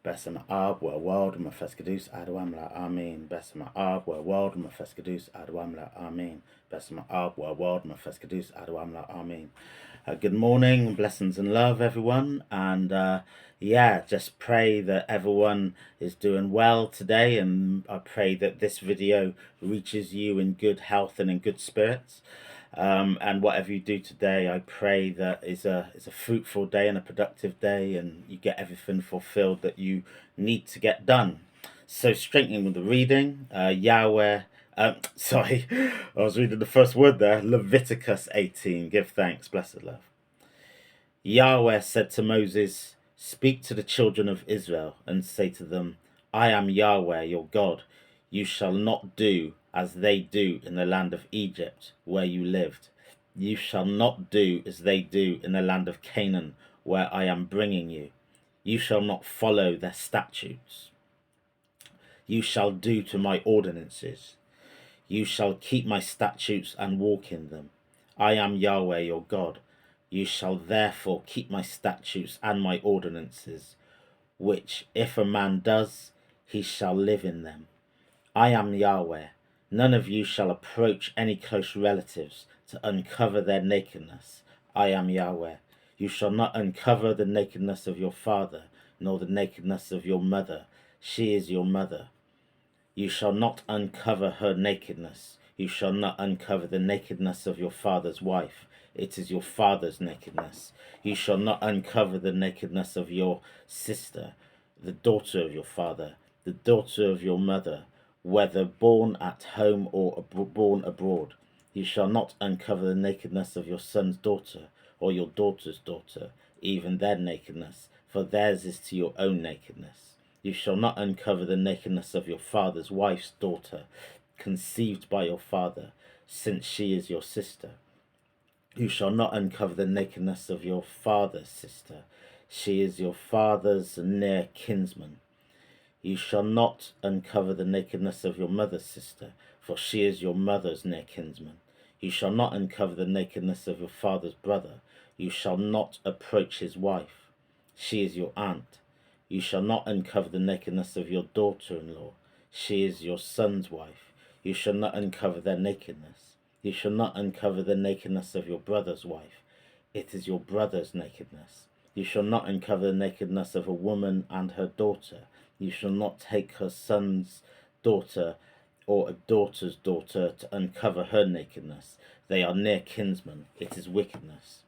Besem Ab, world, Mafeskadus, Adwamla, Amen. Besem Ab, world, Mafeskadus, Adwamla, Amen. Besem Ab, world, Mafeskadus, Adwamla, Amen. Good morning, blessings and love, everyone. And just pray that everyone is doing well today. And I pray that this video reaches you in good health and in good spirits. And whatever you do today, I pray that is a fruitful day and a productive day, and you get everything fulfilled that you need to get done. So, strengthening with the reading, Yahweh. Sorry, I was reading the first word there. Leviticus 18. Give thanks, blessed love. Yahweh said to Moses, "Speak to the children of Israel and say to them, I am Yahweh your God. You shall not do as they do in the land of Egypt, where you lived. You shall not do as they do in the land of Canaan, where I am bringing you. You shall not follow their statutes. You shall do to my ordinances. You shall keep my statutes and walk in them. I am Yahweh your God. You shall therefore keep my statutes and my ordinances, which if a man does, he shall live in them. I am Yahweh. None of you shall approach any close relatives to uncover their nakedness. I am Yahweh. You shall not uncover the nakedness of your father, nor the nakedness of your mother. She is your mother. You shall not uncover her nakedness. You shall not uncover the nakedness of your father's wife. It is your father's nakedness. You shall not uncover the nakedness of your sister, the daughter of your father, the daughter of your mother, whether born at home or born abroad. You shall not uncover the nakedness of your son's daughter or your daughter's daughter, even their nakedness, for theirs is to your own nakedness. You shall not uncover the nakedness of your father's wife's daughter, conceived by your father, since she is your sister. You shall not uncover the nakedness of your father's sister. She is your father's near kinsman. You shall not uncover the nakedness of your mother's sister, for she is your mother's near kinsman. You shall not uncover the nakedness of your father's brother. You shall not approach his wife. She is your aunt. You shall not uncover the nakedness of your daughter-in-law. She is your son's wife. You shall not uncover their nakedness. You shall not uncover the nakedness of your brother's wife. It is your brother's nakedness. You shall not uncover the nakedness of a woman and her daughter. You shall not take her son's daughter or a daughter's daughter to uncover her nakedness. They are near kinsmen. It is wickedness.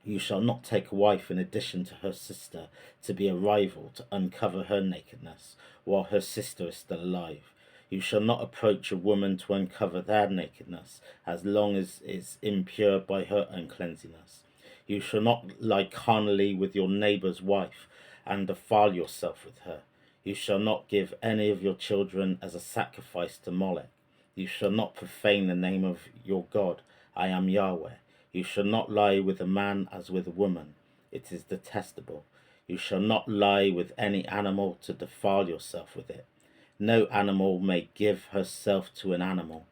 You shall not take a wife in addition to her sister to be a rival to uncover her nakedness while her sister is still alive. You shall not approach a woman to uncover their nakedness as long as it's impure by her uncleanness. You shall not lie carnally with your neighbour's wife and defile yourself with her. You shall not give any of your children as a sacrifice to Molech. You shall not profane the name of your God. I am Yahweh. You shall not lie with a man as with a woman. It is detestable. You shall not lie with any animal to defile yourself with it. No animal may give herself to an animal.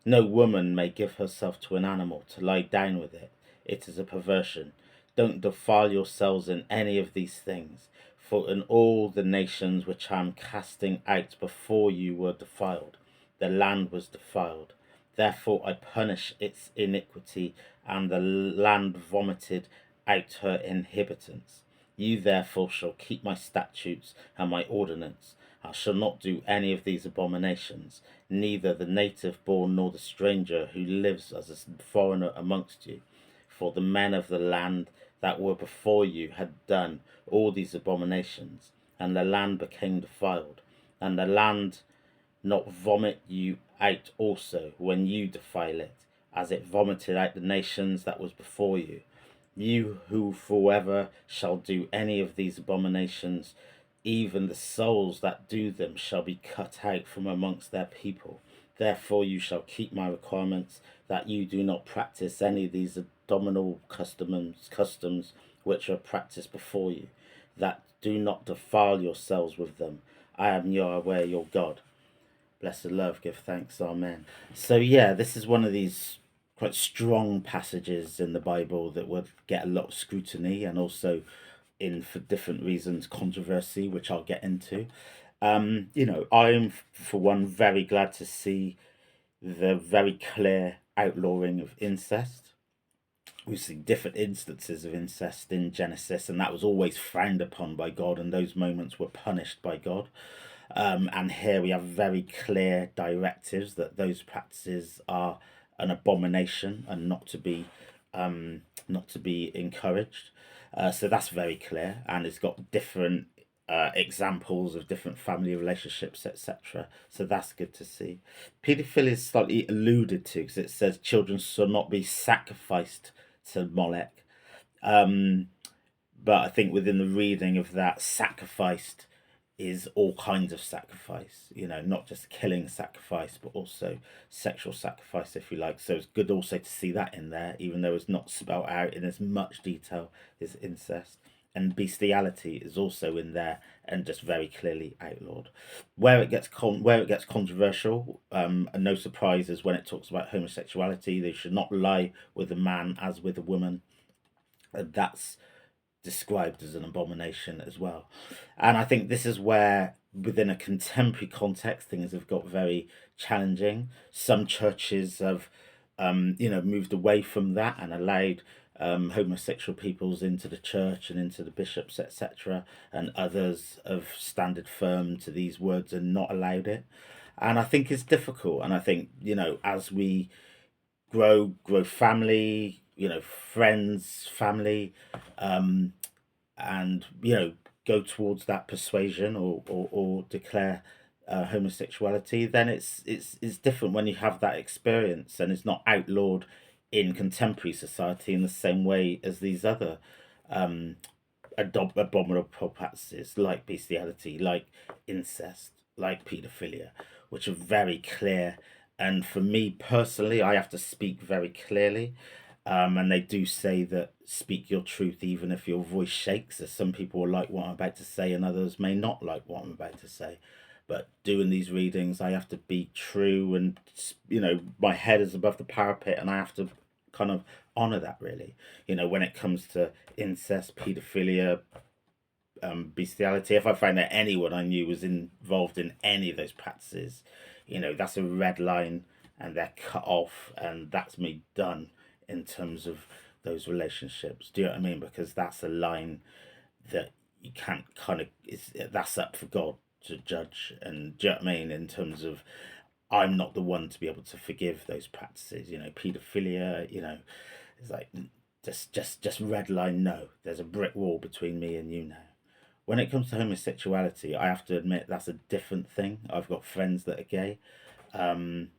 No woman may give herself to an animal to lie down with it. It is a perversion. Don't defile yourselves in any of these things, for in all the nations which I am casting out before you were defiled. The land was defiled. Therefore I punish its iniquity, and the land vomited out her inhabitants. You therefore shall keep my statutes and my ordinance. I shall not do any of these abominations, neither the native born nor the stranger who lives as a foreigner amongst you. For the men of the land that were before you had done all these abominations, and the land became defiled, and the land not vomit you out also when you defile it, as it vomited out the nations that was before you. You who forever shall do any of these abominations, even the souls that do them shall be cut out from amongst their people. Therefore you shall keep my requirements, that you do not practice any of these abominable customs which are practiced before you, that do not defile yourselves with them. I am Yahweh your God. Blessed love, give thanks, amen. So this is one of these quite strong passages in the Bible that would get a lot of scrutiny and also in, for different reasons, controversy, which I'll get into. I'm, for one, very glad to see the very clear outlawing of incest. We see different instances of incest in Genesis, and that was always frowned upon by God, and those moments were punished by God. And here we have very clear directives that those practices are an abomination and not to be encouraged. So that's very clear, and it's got different examples of different family relationships, etc. So that's good to see. Paedophilia is slightly alluded to because it says children shall not be sacrificed to Molech. Um, but I think within the reading of that, sacrificed is all kinds of sacrifice, not just killing sacrifice, but also sexual sacrifice, if you like. So it's good also to see that in there, even though it's not spelled out in as much detail as incest. And bestiality is also in there and just very clearly outlawed. Where it gets controversial, and no surprises when it talks about homosexuality. They should not lie with a man as with a woman. And that's described as an abomination as well. And I think this is where, within a contemporary context, things have got very challenging. Some churches have, moved away from that and allowed homosexual peoples into the church and into the bishops, etc. And others have standed firm to these words and not allowed it. And I think it's difficult. And I think, as we grow family, friends, family, um, and go towards that persuasion or declare homosexuality, then it's different when you have that experience and it's not outlawed in contemporary society in the same way as these other um, abominable practices like bestiality, like incest, like paedophilia, which are very clear. And for me personally, I have to speak very clearly. And they do say that speak your truth even if your voice shakes. As some people will like what I'm about to say, and others may not like what I'm about to say. But doing these readings, I have to be true, and my head is above the parapet, and I have to kind of honor that really. When it comes to incest, paedophilia, bestiality. If I find that anyone I knew was involved in any of those practices, that's a red line, and they're cut off, and that's me done in terms of those relationships. Do you know what I mean? Because that's a line that you can't that's up for God to judge. And do you know what I mean? In terms of, I'm not the one to be able to forgive those practices. Paedophilia. It's like just red line. No, there's a brick wall between me and you now. When it comes to homosexuality, I have to admit that's a different thing. I've got friends that are gay, and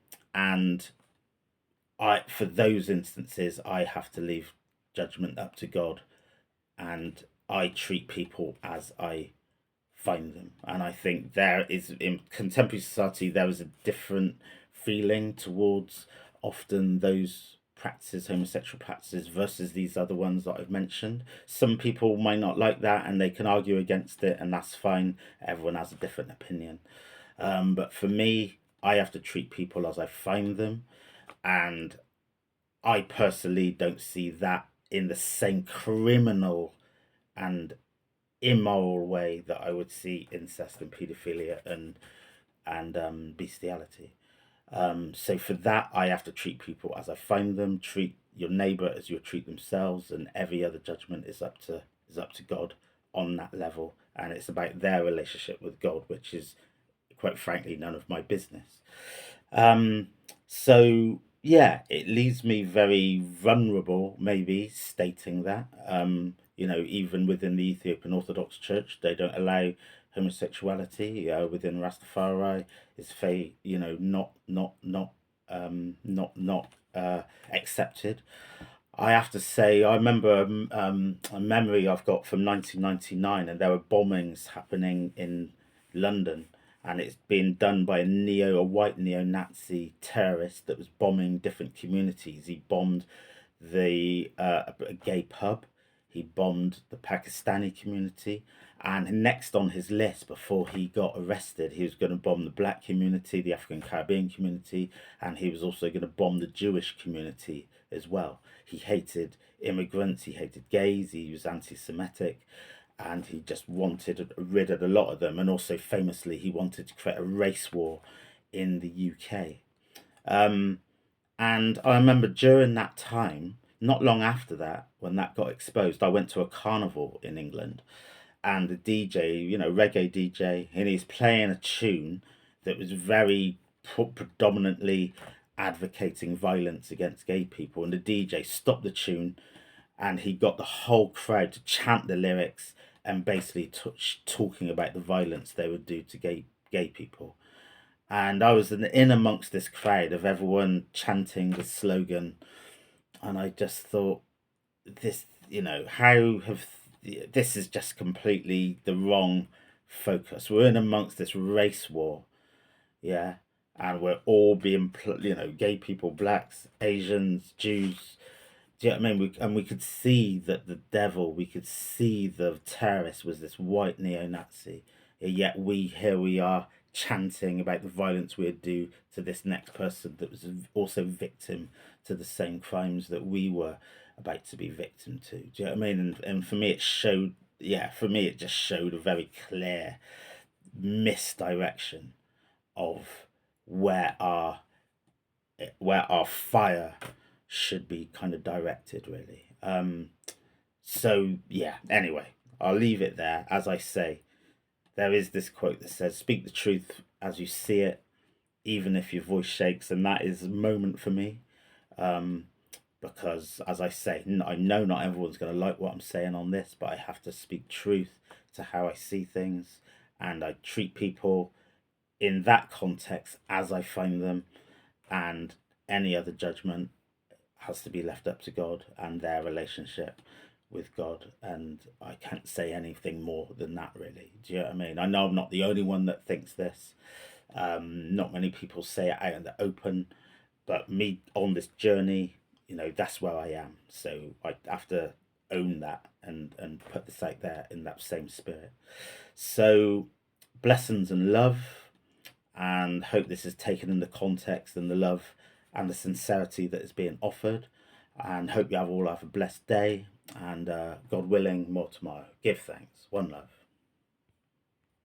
for those instances, I have to leave judgment up to God, and I treat people as I find them. And I think there is, in contemporary society, there is a different feeling towards often those practices, homosexual practices, versus these other ones that I've mentioned. Some people might not like that and they can argue against it, and that's fine. Everyone has a different opinion. But for me, I have to treat people as I find them. And I personally don't see that in the same criminal and immoral way that I would see incest and paedophilia and bestiality. So for that, I have to treat people as I find them. Treat your neighbor as you would treat themselves, and every other judgment is up to God on that level, and it's about their relationship with God, which is, quite frankly, none of my business. So yeah, it leaves me very vulnerable, maybe stating that. Even within the Ethiopian Orthodox Church, they don't allow homosexuality. Within Rastafari, it's not accepted. I have to say, I remember a memory I've got from 1999, and there were bombings happening in London, and it's been done by a white neo-Nazi terrorist that was bombing different communities. He bombed a gay pub. He bombed the Pakistani community, and next on his list before he got arrested, he was going to bomb the black community, the African Caribbean community, and he was also going to bomb the Jewish community as well. He hated immigrants, he hated gays, he was anti-Semitic, and he just wanted rid of a lot of them. And also famously, he wanted to create a race war in the UK. And I remember during that time, not long after that, when that got exposed, I went to a carnival in England, and the DJ, reggae DJ, and he's playing a tune that was very predominantly advocating violence against gay people. And the DJ stopped the tune, and he got the whole crowd to chant the lyrics and basically talking about the violence they would do to gay people. And I was in amongst this crowd of everyone chanting the slogan, and I just thought, this, how have this is just completely the wrong focus. We're in amongst this race war, yeah, and we're all being, gay people, blacks, Asians, Jews. Do you know what I mean? We could see that the devil, we could see the terrorist was this white neo-Nazi, yet here we are chanting about the violence we'd do to this next person that was also victim to the same crimes that we were about to be victim to. Do you know what I mean? And for me, it just showed a very clear misdirection of where our fire should be kind of directed, really. So yeah, anyway, I'll leave it there. As I say, there is this quote that says, "Speak the truth as you see it, even if your voice shakes," and that is a moment for me. Because, as I say, I know not everyone's going to like what I'm saying on this, but I have to speak truth to how I see things, and I treat people in that context as I find them, and any other judgment has to be left up to God and their relationship with God. And I can't say anything more than that, really. Do you know what I mean? I know I'm not the only one that thinks this. Not many people say it out in the open, but me on this journey, that's where I am. So I have to own that and put this out there in that same spirit. So blessings and love, and hope this is taken in the context and the love and the sincerity that is being offered. And hope you all have a blessed day, and God willing, more tomorrow. Give thanks. One love.